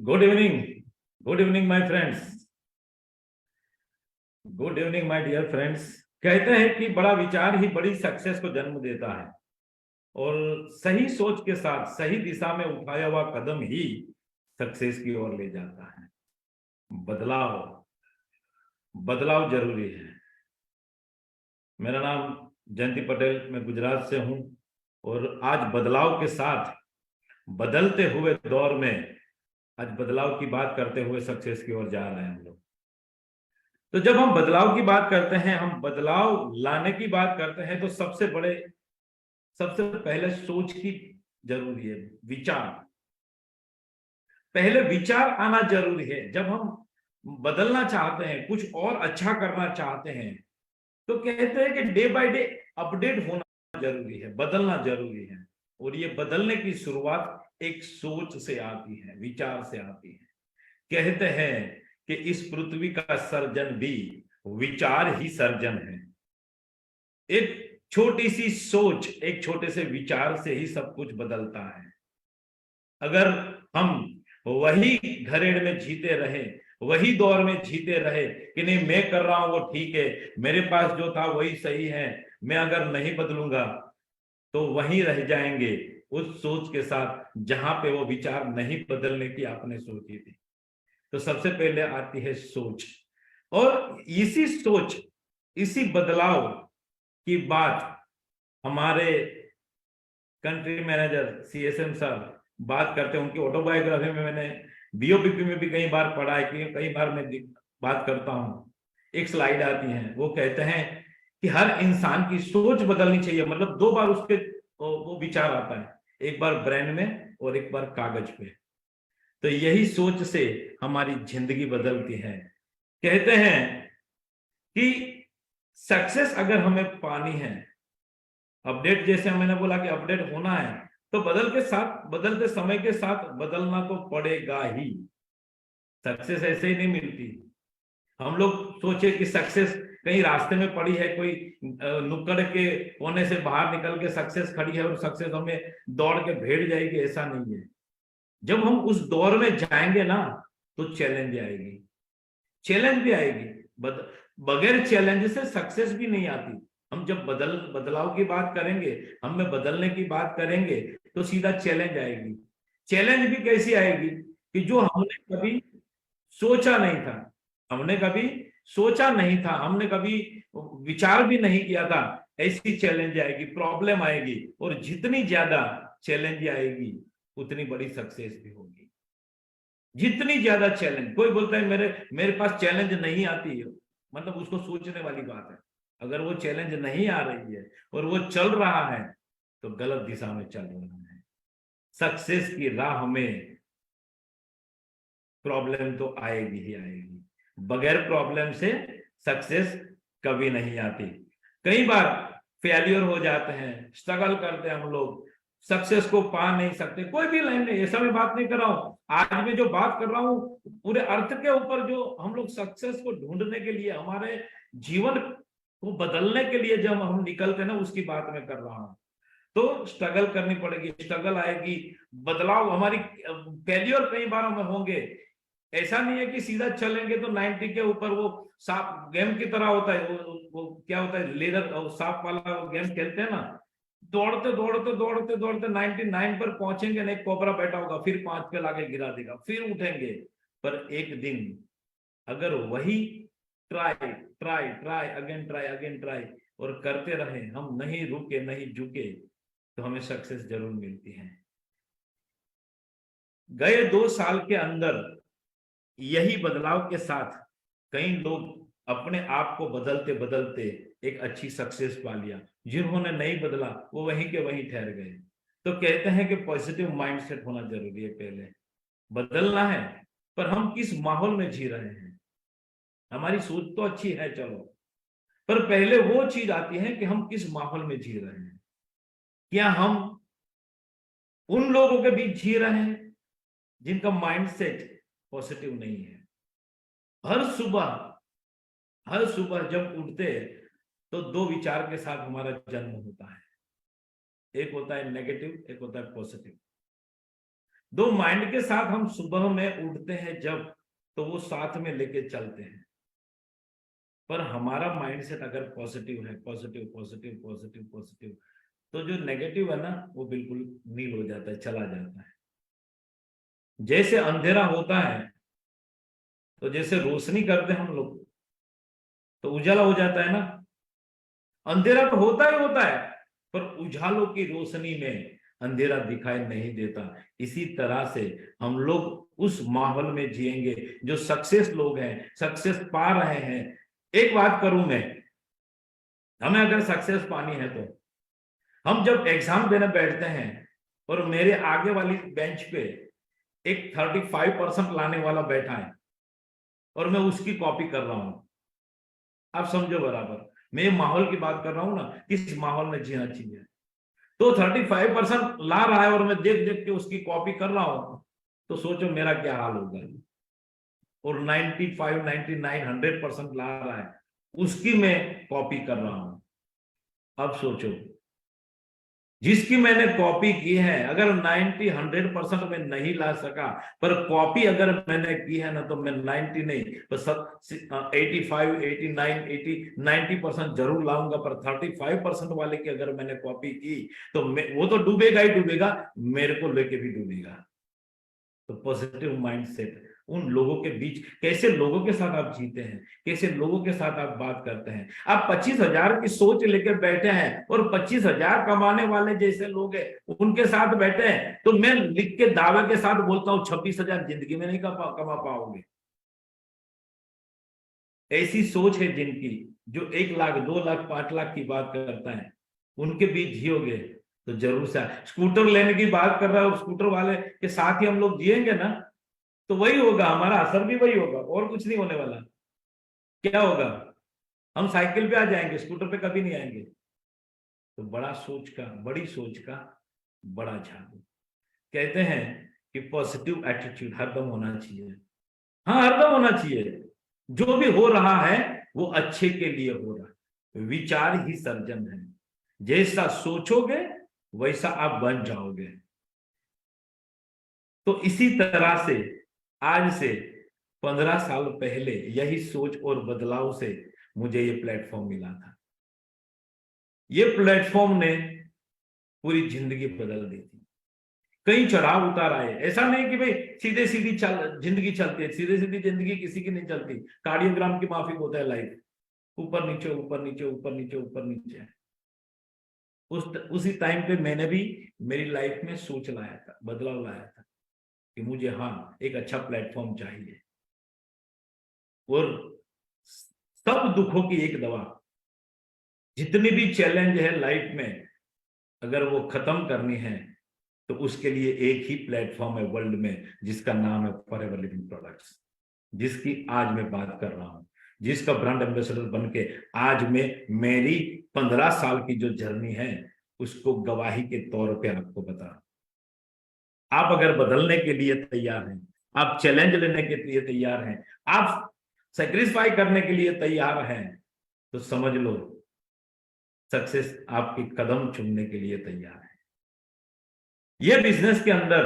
Good evening. Good evening my friends. Good evening my dear friends. कहते हैं कि बड़ा विचार ही बड़ी सक्सेस को जन्म देता है और सही सोच के साथ सही दिशा में उठाया हुआ कदम ही सक्सेस की ओर ले जाता है। बदलाव बदलाव जरूरी है। मेरा नाम जयंती पटेल, मैं गुजरात से हूं और आज बदलाव के साथ बदलते हुए दौर में आज बदलाव की बात करते हुए सक्सेस की ओर जा रहे हैं हम लोग। तो जब हम बदलाव की बात करते हैं, हम बदलाव लाने की बात करते हैं, तो सबसे पहले सोच की जरूरी है। विचार, पहले विचार आना जरूरी है। जब हम बदलना चाहते हैं, कुछ और अच्छा करना चाहते हैं, तो कहते हैं कि डे बाय डे अपडेट होना जरूरी है, बदलना जरूरी है। और ये बदलने की शुरुआत एक सोच से आती है, विचार से आती है। कहते हैं कि इस पृथ्वी का सर्जन भी विचार ही सर्जन है। एक छोटी सी सोच, एक छोटे से विचार से ही सब कुछ बदलता है। अगर हम वही घरेड़ में जीते रहे, वही दौर में जीते रहे कि नहीं मैं कर रहा हूं वो ठीक है, मेरे पास जो था वही सही है, मैं अगर नहीं बदलूंगा, तो वहीं रह जाएंगे उस सोच के साथ जहां पे वो विचार नहीं बदलने की आपने सोची थी। तो सबसे पहले आती है सोच, और इसी सोच, इसी बदलाव की बात हमारे कंट्री मैनेजर CSM सर बात करते हैं। उनकी ऑटोबायोग्राफी में मैंने BOPP में भी कई बार पढ़ा है, कि कई बार मैं बात करता हूँ। एक स्लाइड आती है, वो कहते हैं कि हर इंसान की सोच बदलनी चाहिए। मतलब दो बार उसके वो विचार आता है, एक बार ब्रेन में और एक बार कागज पे। तो यही सोच से हमारी जिंदगी बदलती है। कहते हैं कि सक्सेस अगर हमें पानी है, अपडेट, जैसे मैंने बोला कि अपडेट होना है, तो बदलते समय के साथ बदलना तो पड़ेगा ही। सक्सेस ऐसे ही नहीं मिलती। हम लोग सोचे कि सक्सेस कहीं रास्ते में पड़ी है, कोई नुक्कड़ के कोने से बाहर निकल के सक्सेस खड़ी है और सक्सेस हमें दौड़ के भेड़ जाएगी, ऐसा नहीं है। जब हम उस दौर में जाएंगे ना, तो चैलेंज आएगी, चैलेंज भी आएगी। बगैर चैलेंज से सक्सेस भी नहीं आती। हम जब बदलाव की बात करेंगे, हम में बदलने की बात करेंगे, तो सीधा चैलेंज आएगी। चैलेंज भी कैसी आएगी कि जो हमने कभी सोचा नहीं था, हमने कभी सोचा नहीं था, हमने कभी विचार भी नहीं किया था, ऐसी चैलेंज आएगी, प्रॉब्लम आएगी। और जितनी ज्यादा चैलेंज आएगी, उतनी बड़ी सक्सेस भी होगी। जितनी ज्यादा चैलेंज, कोई बोलता है मेरे मेरे पास चैलेंज नहीं आती है, मतलब उसको सोचने वाली बात है। अगर वो चैलेंज नहीं आ रही है और वो चल रहा है, तो गलत दिशा में चल रहा है। सक्सेस की राह में प्रॉब्लम तो आएगी ही आएगी। बगैर प्रॉब्लम से सक्सेस कभी नहीं आती। कई बार फेलियर हो जाते हैं, स्ट्रगल करते हैं हम लोग, सक्सेस को पा नहीं सकते। कोई भी लाइन नहीं, ऐसा मैं बात नहीं कर रहा हूं। आज मैं जो बात कर रहा हूं पूरे अर्थ के ऊपर, जो हम लोग सक्सेस को ढूंढने के लिए, हमारे जीवन को बदलने के लिए जब हम निकलते हैं ना, उसकी बात मैं कर रहा हूं। तो स्ट्रगल करनी पड़ेगी, स्ट्रगल आएगी, बदलाव, हमारी फेलियर कई बार में होंगे। ऐसा नहीं है कि सीधा चलेंगे तो 90 के ऊपर, वो सांप गेम की तरह होता है, वो क्या होता है, लेदर सांप वाला गेम खेलते हैं ना, दौड़ते दौड़ते दौड़ते दौड़ते 99 पर पहुंचेंगे ना, एक कोबरा बैठा होगा, फिर 5 पे लाके गिरा देगा, फिर उठेंगे। पर एक दिन अगर वही try try try again try और करते रहे, हम नहीं रुके नहीं झुके, तो हमें सक्सेस जरूर मिलती है। गए 2 साल के अंदर यही बदलाव के साथ कई लोग अपने आप को बदलते बदलते एक अच्छी सक्सेस पा लिया। जिन्होंने नहीं बदला, वो वहीं के वहीं ठहर गए। तो कहते हैं कि पॉजिटिव माइंडसेट होना जरूरी है। पहले बदलना है, पर हम किस माहौल में जी रहे हैं। हमारी सोच तो अच्छी है, चलो, पर पहले वो चीज आती है कि हम किस माहौल में जी रहे हैं। क्या हम उन लोगों के बीच जी रहे हैं जिनका माइंडसेट पॉजिटिव नहीं है। हर सुबह जब उठते तो 2 विचार के साथ हमारा जन्म होता है। एक होता है नेगेटिव, एक होता है पॉजिटिव। दो माइंड के साथ हम सुबह में उठते हैं जब, तो वो साथ में लेके चलते हैं। पर हमारा माइंडसेट अगर पॉजिटिव है, पॉजिटिव पॉजिटिव पॉजिटिव पॉजिटिव, तो जो नेगेटिव है ना वो बिल्कुल नील हो जाता है, चला जाता है। जैसे अंधेरा होता है तो जैसे रोशनी करते हैं हम लोग तो उजाला हो जाता है ना। अंधेरा तो होता ही होता है, पर उजालों की रोशनी में अंधेरा दिखाई नहीं देता। इसी तरह से हम लोग उस माहौल में जिएंगे जो सक्सेस लोग हैं, सक्सेस पा रहे हैं। एक बात करूं मैं, हमें अगर सक्सेस पानी है तो हम जब एग्जाम देने बैठते हैं और मेरे आगे वाली बेंच पे एक 35% लाने वाला बैठा है और मैं उसकी कॉपी कर रहा हूं, आप समझो बराबर, मैं माहौल की बात कर रहा हूं ना, किस माहौल में जीना चाहिए। तो 35% ला रहा है और मैं देख देख के उसकी कॉपी कर रहा हूं, तो सोचो मेरा क्या हाल होगा। और 95, 99, 100% ला रहा है, उसकी मैं कॉपी कर रहा हूं। अब सोचो, जिसकी मैंने कॉपी की है, अगर 90, 100% में नहीं ला सका, पर कॉपी अगर मैंने की है ना, तो मैं 90 नहीं, तो 85, 89, 80, 90% जरूर लाऊंगा। पर 35% वाले की अगर मैंने कॉपी की तो वो तो डूबेगा ही डूबेगा, मेरे को लेके भी डूबेगा। तो पॉजिटिव माइंडसेट उन लोगों के बीच, कैसे लोगों के साथ आप जीते हैं, कैसे लोगों के साथ आप बात करते हैं। आप 25,000 की सोच लेकर बैठे हैं और 25,000 कमाने वाले जैसे लोग हैं उनके साथ बैठे हैं, तो मैं लिख के दावे के साथ बोलता हूं 26,000 जिंदगी में नहीं कमा पाओगे। ऐसी सोच है जिनकी, जो 1 लाख 2 लाख 5 लाख की बात करता है, उनके बीच जियोगे तो जरूर से। स्कूटर लेने की बात कर रहा है और स्कूटर वाले के साथ ही हम लोग जिएंगे ना, तो वही होगा, हमारा असर भी वही होगा और कुछ नहीं होने वाला। क्या होगा, हम साइकिल पे आ जाएंगे, स्कूटर पे कभी नहीं आएंगे। तो बड़ी सोच का बड़ा जादू। कहते हैं कि पॉजिटिव एटीट्यूड हरदम होना चाहिए। हाँ, हरदम होना चाहिए। जो भी हो रहा है वो अच्छे के लिए हो रहा है। विचार ही सर्जन है, जैसा सोचोगे वैसा आप बन जाओगे। तो इसी तरह से आज से 15 साल पहले यही सोच और बदलाव से मुझे ये प्लेटफॉर्म मिला था। ये प्लेटफॉर्म ने पूरी जिंदगी बदल दी थी। कई चढ़ाव उतार आए, ऐसा नहीं कि भाई सीधे सीधी जिंदगी चलती है। सीधे सीधी जिंदगी किसी की नहीं चलती, कार्डियोग्राम की माफिक होता है लाइफ, ऊपर नीचे ऊपर नीचे ऊपर नीचे ऊपर नीचे। उसी टाइम पे मैंने भी मेरी लाइफ में सोच लाया था, बदलाव लाया था कि मुझे हाँ एक अच्छा प्लेटफॉर्म चाहिए। और सब दुखों की एक दवा, जितनी भी चैलेंज है लाइफ में, अगर वो खत्म करनी है तो उसके लिए एक ही प्लेटफॉर्म है वर्ल्ड में, जिसका नाम है फॉरएवर लिविंग प्रोडक्ट्स, जिसकी आज मैं बात कर रहा हूं, जिसका ब्रांड एम्बेसडर बन के आज में मेरी 15 साल की जो जर्नी है उसको गवाही के तौर पे आपको बता। आप अगर बदलने के लिए तैयार हैं, आप चैलेंज लेने के लिए तैयार हैं, आप सेक्रीफाई करने के लिए तैयार हैं, तो समझ लो सक्सेस आपके कदम चुमने के लिए तैयार है। ये बिजनेस के अंदर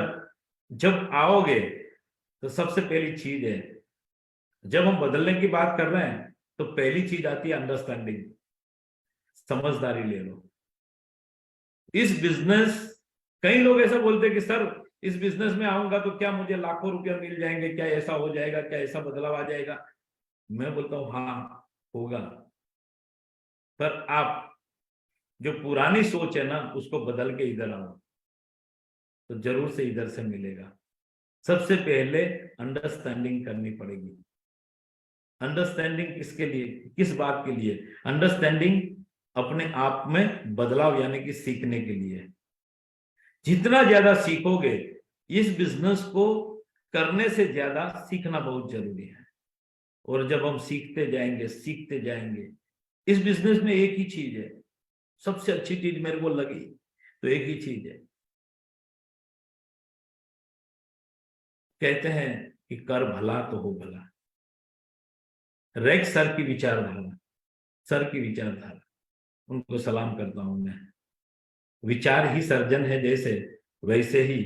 जब आओगे तो सबसे पहली चीज है, जब हम बदलने की बात कर रहे हैं तो पहली चीज आती है अंडरस्टैंडिंग, समझदारी ले लो। इस बिजनेस, कई लोग ऐसा बोलते हैं कि सर इस बिजनेस में आऊंगा तो क्या मुझे लाखों रुपया मिल जाएंगे, क्या ऐसा हो जाएगा, क्या ऐसा बदलाव आ जाएगा। मैं बोलता हूं हाँ होगा, पर आप जो पुरानी सोच है ना उसको बदल के इधर आओ तो जरूर से इधर से मिलेगा। सबसे पहले अंडरस्टैंडिंग करनी पड़ेगी। अंडरस्टैंडिंग किसके लिए, किस बात के लिए? अंडरस्टैंडिंग अपने आप में बदलाव यानी कि सीखने के लिए। जितना ज्यादा सीखोगे, इस बिजनेस को करने से ज्यादा सीखना बहुत जरूरी है। और जब हम सीखते जाएंगे, इस बिजनेस में एक ही चीज है, सबसे अच्छी चीज मेरे को लगी तो एक ही चीज है, कहते हैं कि कर भला तो हो भला। रेक्स सर की विचारधारा, उनको सलाम करता हूं मैं। विचार ही सर्जन है जैसे, वैसे ही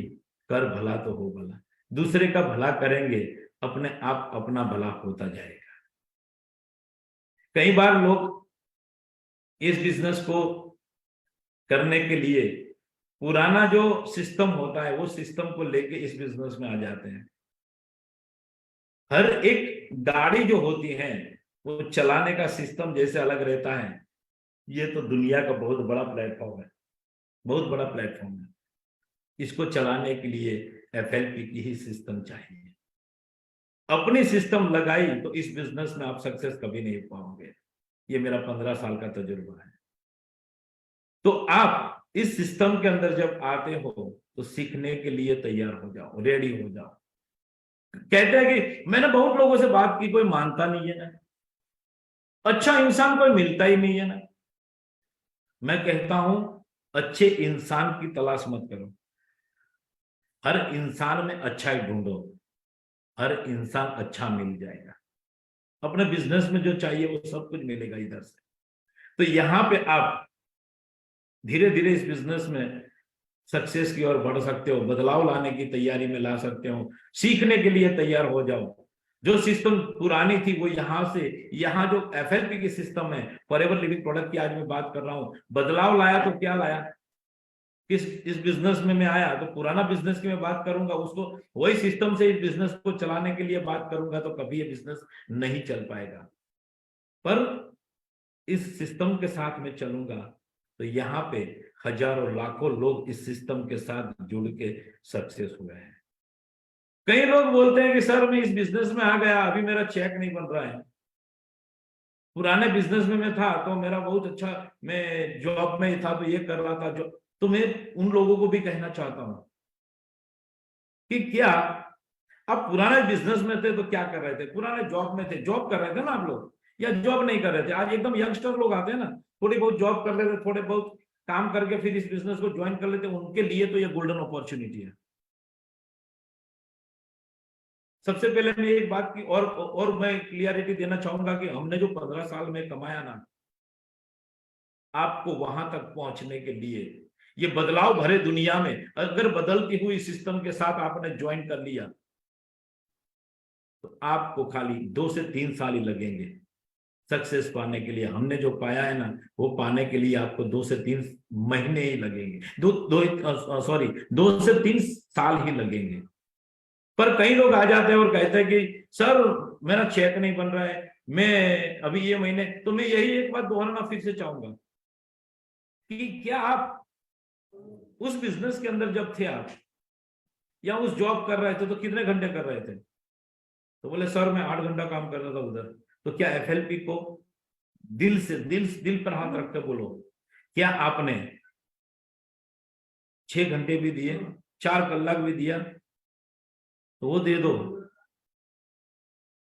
कर भला तो हो भला। दूसरे का भला करेंगे, अपने आप अपना भला होता जाएगा। कई बार लोग इस बिजनेस को करने के लिए पुराना जो सिस्टम होता है वो सिस्टम को लेके इस बिजनेस में आ जाते हैं। हर एक गाड़ी जो होती है वो चलाने का सिस्टम जैसे अलग रहता है, ये तो दुनिया का बहुत बड़ा प्लेटफॉर्म है, बहुत बड़ा प्लेटफॉर्म है। इसको चलाने के लिए FLP की ही सिस्टम चाहिए। अपनी सिस्टम लगाई तो इस बिजनेस में आप सक्सेस कभी नहीं पाओगे। ये मेरा 15 साल का तजुर्बा है। तो आप इस सिस्टम के अंदर जब आते हो तो सीखने के लिए तैयार हो जाओ, रेडी हो जाओ। कहते हैं कि मैंने बहुत लोगों से बात की, कोई मानता नहीं है ना, अच्छा इंसान कोई मिलता ही नहीं है ना। मैं कहता हूं अच्छे इंसान की तलाश मत करो, हर इंसान में अच्छाई ढूंढो, हर इंसान अच्छा मिल जाएगा। अपने बिजनेस में जो चाहिए वो सब कुछ मिलेगा इधर से। तो यहां पे आप धीरे धीरे इस बिजनेस में सक्सेस की ओर बढ़ सकते हो, बदलाव लाने की तैयारी में ला सकते हो, सीखने के लिए तैयार हो जाओ। जो सिस्टम पुरानी थी वो यहां से, यहाँ जो FLP की सिस्टम है, फॉरएवर लिविंग प्रोडक्ट की आज मैं बात कर रहा हूं, बदलाव लाया तो क्या लाया, इस बिजनेस में मैं आया तो पुराना बिजनेस की मैं बात करूंगा, उसको वही सिस्टम से इस बिजनेस को चलाने के लिए बात करूंगा तो कभी ये बिजनेस नहीं चल पाएगा। पर इस सिस्टम के साथ में चलूंगा तो यहाँ पे हजारों लाखों लोग इस सिस्टम के साथ जुड़ के सक्सेस हुए हैं। कई लोग बोलते हैं कि सर मैं इस बिजनेस में आ गया, अभी मेरा चेक नहीं बन रहा है। पुराने बिजनेस में मैं था तो मेरा बहुत अच्छा, मैं जॉब में था तो ये कर रहा था जो। तो मैं उन लोगों को भी कहना चाहता हूं कि क्या आप पुराने बिजनेस में थे तो क्या कर रहे थे, पुराने जॉब में थे, जॉब कर रहे थे ना आप लोग, या जॉब नहीं कर रहे थे। आज एकदम यंगस्टर लोग आते हैं ना, थोड़ी बहुत जॉब कर लेते, थोड़े बहुत काम करके फिर इस बिजनेस को ज्वाइन कर लेते, उनके लिए तो ये गोल्डन अपॉर्चुनिटी है। सबसे पहले मैं एक बात की और मैं क्लियरिटी देना चाहूंगा कि हमने जो 15 साल में कमाया ना, आपको वहां तक पहुंचने के लिए ये बदलाव भरे दुनिया में अगर बदलती हुई सिस्टम के साथ आपने ज्वाइन कर लिया तो आपको खाली 2 से 3 साल ही लगेंगे सक्सेस पाने के लिए। हमने जो पाया है ना वो पाने के लिए आपको 2 से 3 महीने ही लगेंगे, 2 से 3 साल ही लगेंगे। पर कई लोग आ जाते हैं और कहते हैं कि सर मेरा चेक नहीं बन रहा है, मैं अभी ये महीने, तो मैं यही एक बात दोहराना फिर से चाहूंगा कि क्या आप उस बिजनेस के अंदर जब थे आप या उस जॉब कर रहे थे तो कितने घंटे कर रहे थे? तो बोले सर मैं 8 घंटा काम कर रहा था उधर। तो क्या FLP को दिल पर हाथ रख कर बोलो, क्या आपने 6 घंटे भी दिए, 4 कलाक भी दिया तो वो दे दो।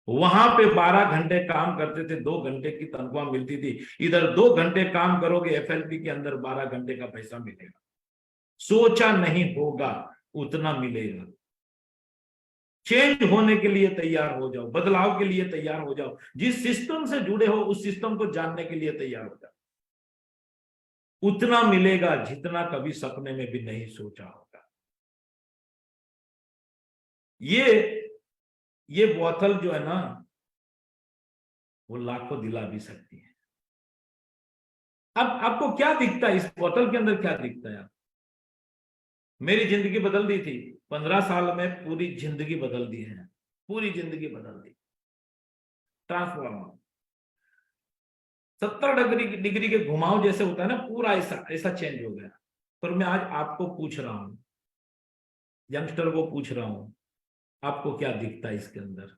वहां पे 12 घंटे काम करते थे, 2 घंटे की तनख्वाह मिलती थी। इधर 2 घंटे काम करोगे FLP के अंदर 12 घंटे का पैसा मिलेगा। सोचा नहीं होगा उतना मिलेगा। चेंज होने के लिए तैयार हो जाओ, बदलाव के लिए तैयार हो जाओ, जिस सिस्टम से जुड़े हो उस सिस्टम को जानने के लिए तैयार हो जाओ। उतना मिलेगा जितना कभी सपने में भी नहीं सोचा होगा। ये बोतल जो है ना वो लाखों दिला भी सकती है। अब आपको क्या दिखता है इस बोतल के अंदर, क्या दिखता है? मेरी जिंदगी बदल दी थी 15 साल में, पूरी जिंदगी बदल दी है, पूरी जिंदगी बदल दी, ट्रांसफॉर्मर। 70 डिग्री के घुमाव जैसे होता है ना, पूरा ऐसा ऐसा चेंज हो गया। पर मैं आज आपको पूछ रहा हूं, यंगस्टर को पूछ रहा हूं, आपको क्या दिखता है इसके अंदर?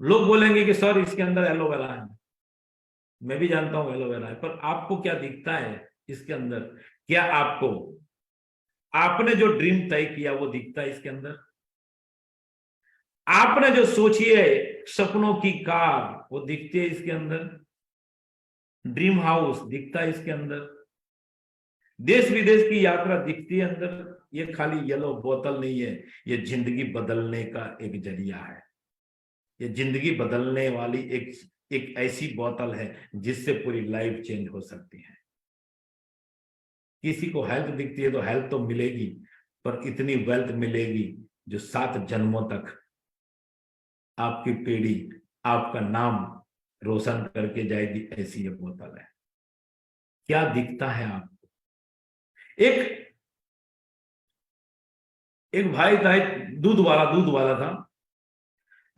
लोग बोलेंगे कि सर इसके अंदर एलोवेरा है, मैं भी जानता हूं एलोवेरा है, पर आपको क्या दिखता है इसके अंदर? क्या आपको आपने जो ड्रीम तय किया वो दिखता है इसके अंदर? आपने जो सोची है सपनों की कार वो दिखती है इसके अंदर? ड्रीम हाउस दिखता है इसके अंदर? देश विदेश की यात्रा दिखती है अंदर? ये खाली येलो बोतल नहीं है, ये जिंदगी बदलने का एक जरिया है। ये जिंदगी बदलने वाली एक ऐसी बोतल है जिससे पूरी लाइफ चेंज हो सकती है। किसी को हेल्थ दिखती है तो हेल्थ तो मिलेगी, पर इतनी वेल्थ मिलेगी जो 7 जन्मों तक आपकी पीढ़ी आपका नाम रोशन करके जाएगी, ऐसी ये बोतल है। क्या दिखता है आपको? एक एक भाई था, एक दूध वाला था।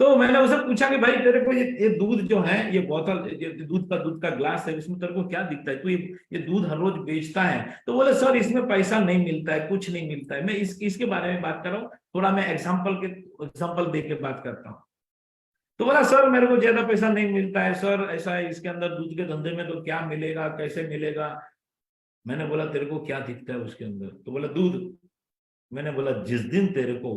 तो मैंने उसे पूछा कि भाई तेरे को ये दूध जो है, ये बोतल, ये दूध का ग्लास है, इसमें तेरे को क्या दिखता है? तू ये दूध हर रोज बेचता है। तो बोले सर इसमें पैसा नहीं मिलता है, कुछ नहीं मिलता है। मैं इसके बारे में बात कर रहा हूँ, थोड़ा मैं एग्जाम्पल दे के बात करता हूँ। तो बोला सर मेरे को ज्यादा पैसा नहीं मिलता है सर, ऐसा है, इसके अंदर दूध के धंधे में तो क्या मिलेगा, कैसे मिलेगा? मैंने बोला तेरे को क्या दिखता है उसके अंदर? तो बोला दूध। मैंने बोला जिस दिन तेरे को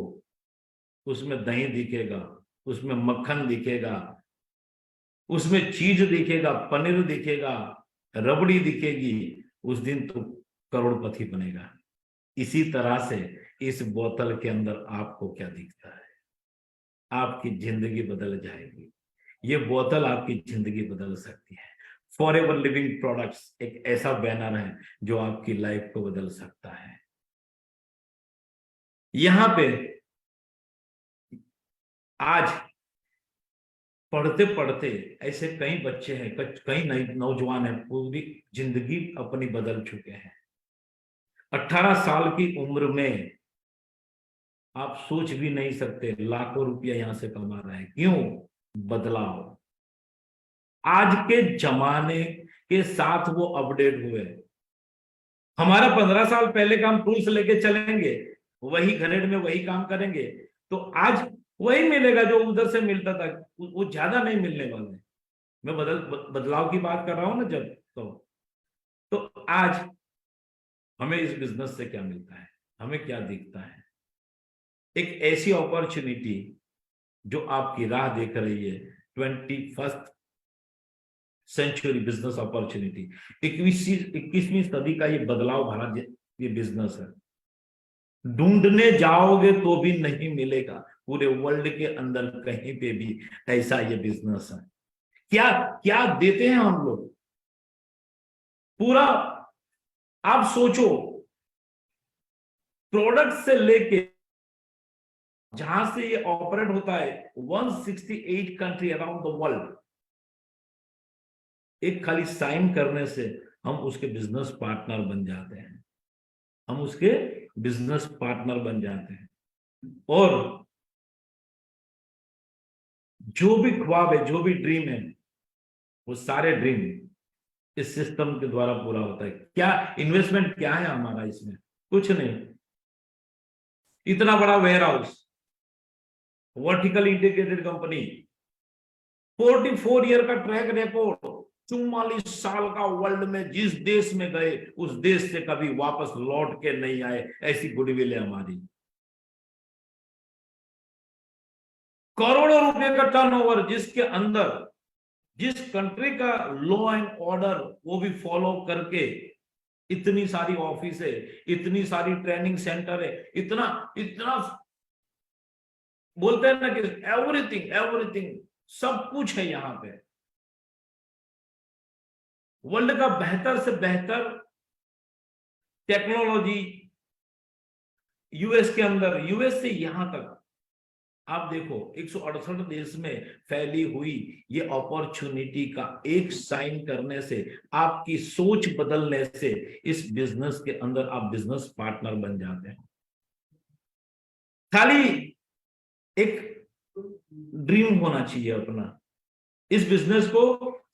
उसमें दही दिखेगा, उसमें मक्खन दिखेगा, उसमें चीज दिखेगा, पनीर दिखेगा, रबड़ी दिखेगी, उस दिन तो करोड़पति बनेगा। इसी तरह से इस बोतल के अंदर आपको क्या दिखता है? आपकी जिंदगी बदल जाएगी। ये बोतल आपकी जिंदगी बदल सकती है। फॉरएवर लिविंग प्रोडक्ट्स एक ऐसा बैनर है जो आपकी लाइफ को बदल सकता है। यहां पे आज पढ़ते पढ़ते ऐसे कई बच्चे हैं, कई नौजवान हैं, पूरी जिंदगी अपनी बदल चुके हैं। 18 साल की उम्र में आप सोच भी नहीं सकते लाखों रुपया यहां से कमा रहे हैं। क्यों? बदलाव। आज के जमाने के साथ वो अपडेट हुए। हमारा 15 साल पहले का हम टूल्स लेके चलेंगे, वही घरेड में वही काम करेंगे, तो आज वही मिलेगा जो उधर से मिलता था, वो ज्यादा नहीं मिलने वाला है। मैं बदलाव की बात कर रहा हूं ना जब, तो आज हमें इस बिजनेस से क्या मिलता है, हमें क्या दिखता है? एक ऐसी अपॉर्चुनिटी जो आपकी राह देख रही है, 21st सेंचुरी बिजनेस अपॉर्चुनिटी, 21वीं सदी का ये बदलाव भरा ये बिजनेस है। ढूंढने जाओगे तो भी नहीं मिलेगा पूरे वर्ल्ड के अंदर कहीं पे भी ऐसा ये बिजनेस है। क्या क्या देते हैं हम लोग? पूरा आप सोचो, प्रोडक्ट से लेके जहां से ये ऑपरेट होता है 168 कंट्री अराउंड द वर्ल्ड, एक खाली साइन करने से हम उसके बिजनेस पार्टनर बन जाते हैं। हम उसके बिजनेस पार्टनर बन जाते हैं। और जो भी ख्वाब है, जो भी ड्रीम है, वो सारे ड्रीम इस सिस्टम के द्वारा पूरा होता है। क्या इन्वेस्टमेंट क्या है हमारा इसमें? कुछ नहीं। इतना बड़ा warehouse, vertical integrated company, 44 year का ट्रैक रिकॉर्ड, 44 साल का वर्ल्ड में जिस देश में गए उस देश से कभी वापस लौट के नहीं आए, ऐसी गुडविल है हमारी। करोड़ों रुपए का टर्नओवर, जिसके अंदर जिस कंट्री का लॉ एंड ऑर्डर वो भी फॉलो करके इतनी सारी ऑफिस है, इतनी सारी ट्रेनिंग सेंटर है, इतना इतना बोलते हैं ना कि एवरीथिंग एवरीथिंग सब कुछ है यहां पे। वर्ल्ड का बेहतर से बेहतर टेक्नोलॉजी यूएस के अंदर, यूएस से यहां तक आप देखो 168 देश में फैली हुई ये अपॉर्चुनिटी का एक साइन करने से, आपकी सोच बदलने से इस बिजनेस के अंदर आप बिजनेस पार्टनर बन जाते हैं। खाली एक ड्रीम होना चाहिए अपना। इस बिजनेस को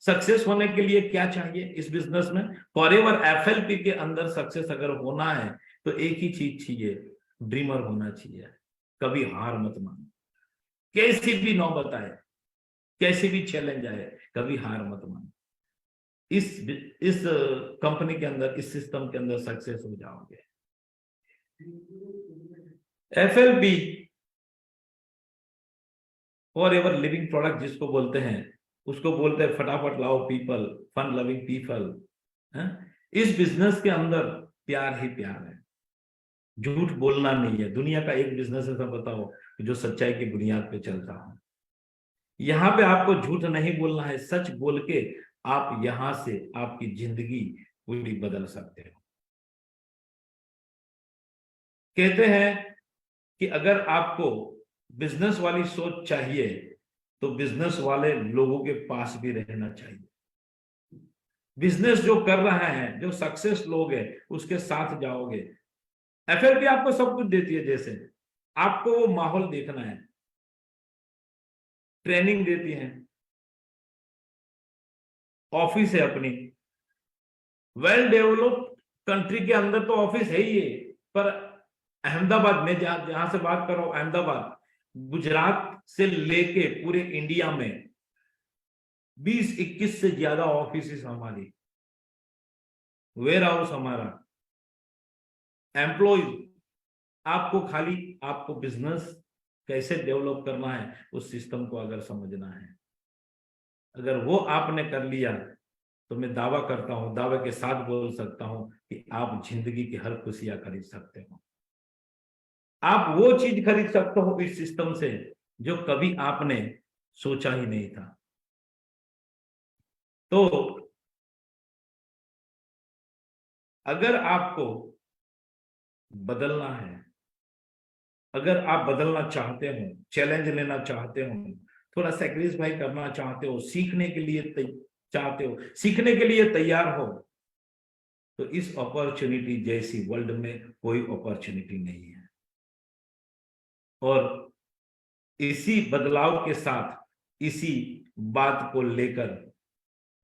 सक्सेस होने के लिए क्या चाहिए? इस बिजनेस में फॉरएवर एफएलपी के अंदर सक्सेस अगर होना है तो एक ही चीज चाहिए, ड्रीमर होना चाहिए। कभी हार मत मानो, कैसी भी नौबत आए, कैसे भी चैलेंज आए, कभी हार मत मानो। इस कंपनी के अंदर, इस सिस्टम के अंदर सक्सेस हो जाओगे। FLP for ever living product जिसको बोलते हैं, उसको बोलते हैं फटाफट लाओ पीपल, फन लविंग पीपल। इस बिजनेस के अंदर प्यार ही प्यार है, झूठ बोलना नहीं है। दुनिया का एक बिजनेस ऐसा बताओ जो सच्चाई की बुनियाद पे चलता हो। यहाँ पे आपको झूठ नहीं बोलना है, सच बोल के आप यहां से आपकी जिंदगी पूरी बदल सकते हो। कहते हैं कि अगर आपको बिजनेस वाली सोच चाहिए तो बिजनेस वाले लोगों के पास भी रहना चाहिए। बिजनेस जो कर रहा है, जो सक्सेस लोग है, उसके साथ जाओगे। एफएलटी आपको सब कुछ देती है, जैसे आपको वो माहौल देखना है, ट्रेनिंग देती है, ऑफिस है अपनी, वेल डेवलप्ड कंट्री के अंदर तो ऑफिस है ही है। पर अहमदाबाद में जहां से बात कर रहा हूं, अहमदाबाद, गुजरात से लेके पूरे इंडिया में 20-21 से ज्यादा ऑफिस हमारी, वेयर हाउस हमारा, एम्प्लॉय। आपको बिजनेस कैसे डेवलप करना है, उस सिस्टम को अगर समझना है, अगर वो आपने कर लिया तो मैं दावा करता हूं, दावे के साथ बोल सकता हूं कि आप जिंदगी की हर खुशियां खरीद सकते हो। आप वो चीज खरीद सकते हो इस सिस्टम से जो कभी आपने सोचा ही नहीं था। तो अगर आपको बदलना है, अगर आप बदलना चाहते हो, चैलेंज लेना चाहते हो, थोड़ा सैक्रिफाइस करना चाहते हो, सीखने के लिए चाहते हो, सीखने के लिए तैयार हो, तो इस अपॉर्चुनिटी जैसी वर्ल्ड में कोई अपॉर्चुनिटी नहीं है। और इसी बदलाव के साथ, इसी बात को लेकर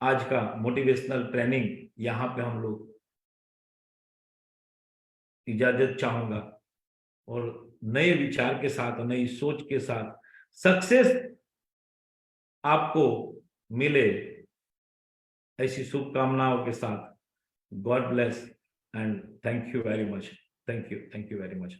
आज का मोटिवेशनल ट्रेनिंग यहां पे हम लोग इजाजत चाहूंगा, और नए विचार के साथ, नई सोच के साथ सक्सेस आपको मिले, ऐसी शुभकामनाओं के साथ, God bless and thank you very much. Thank you very much.